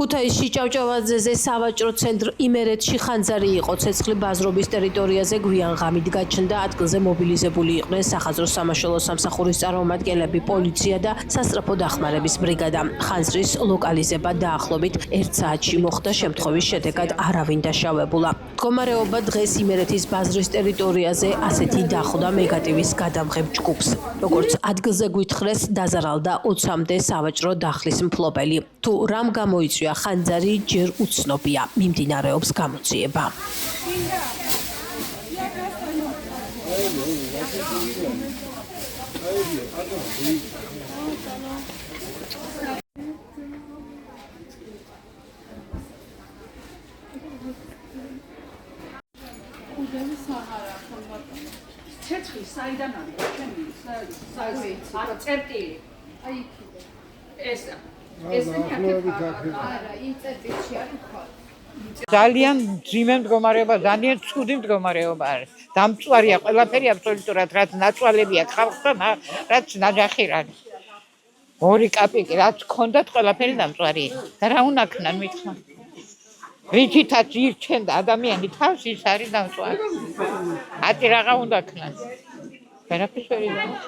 ქუთაისში ჭავჭავაძეზე სავაჭრო ცენტრ იმერეთში ხანძარი იყო. ცეცხლი ბაზრობის ტერიტორიაზე გვიან ღამით გაჩნდა. ადგილზე მობილიზებული იყვნენ სახაზრო სამაშველო სამსახურის წარმომადგენლები, პოლიცია და სასწრაფო დახმარების ბრიგადა. ხანძრის ლოკალიზება დაახლოებით 1 საათში მოხდა. შემთხვევის შედეგად არავინ დაშავებულა. მდგომარეობა დღეს იმერეთის ბაზრის ტერიტორიაზე ასეთი დახვდა მეგატივის გადამღებ ჯგუფს. როგორც ადგილზე გვითხრეს, დაზარალდა 20-მდე სავაჭრო დახლის მფლობელი. თუ რამ გამოიწვია ხანძარი, ჯერ უცნობია. მიმდინარეობს გამოძიება. ცეცხლი საიდან არის? ჩემი არა წერტილი. აი ეს ძალიან ძიმე მდგომარეობა, ძალიან ცუდი მდგომარეობა არის. დამწვარია ყველაფერი აბსოლუტურად, რაც ნაცვალებია ხალხთან, რაც ნაჯახი არის. 2 კაპიკი რაც ჰქონდათ, ყველაფერი დამწვარია. და რა უნდა ქნან მითხრა? რითითაც ირჩენდა ადამიანი თავს, ის არის დამწვარი. ათი რაღა უნდა ქნან. ვერაფერს ვერ იგონია.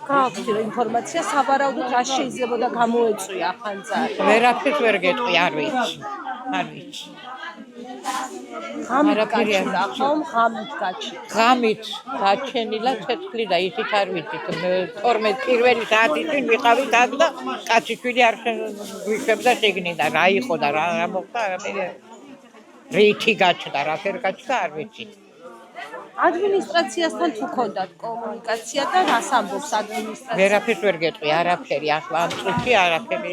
გააქვთ ინფორმაცია, სავარაუდოდ რა შეიძლებოდა გამოეწვია ხანძარი? ვერაფერს ვერ გეტყვი, არ ვიცი. ღამით გაჩნდა, ხომ ღამით გაჩნდა. ღამით გაჩენილა ცეცხლი და ისიც არ ვიცით. 12 პირველი საათის წინ ვიყავით აქ და კაციშვილი არ გვიშვებდა შიგნიდან. რა იყო და რა მოხდა, არაფერი. რითი გაჩნდა, რაფერ გაჩნდა, არ ვიცით. ადმინისტრაციასთან თუ ქონდათ კომუნიკაცია და რას ამბობს ადმინისტრაცია? ვერაფერს ვერ გეტყვი, არაფერი. ახლა ამ წუთში არაფერი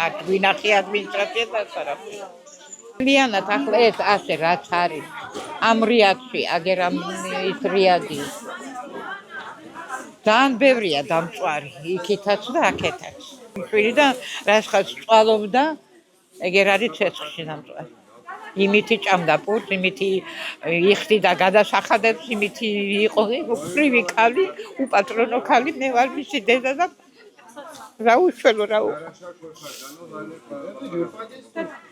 არ გვინახი ადმინისტრაცია და არაფერი. ლიანად ახლა ეს ასე რაც არის ამ რეაქცი, აგერ ამ ის რეაგი. ძალიან ბევრია დამწვარი, იქითაც და აქეთაც. შვილი და რასაც წვალობდა, ეგერ არის ცეცხლში დამწვარი. იმითი ჭამდა პურს, იმითი იხდიდა გადასახადებს, იმითი იყო უფრივი ქალი, უპატრონო ქალი, მე ვარ მისი დედა და რა უშველო რა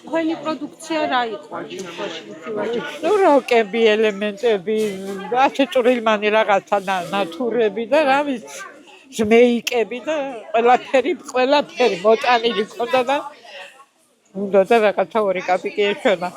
თქვენი პროდუქცია რა იყო შემთხვევაში? ნუ როკები, ელემენტები, ასე წვრილმანი რაღაცა ნატურები და რა ვიცი, ზმეიკები და ყველაფერი მოტანილი ქონდა და უნდა და რაღაცა 2 კაპიკი ეშონა.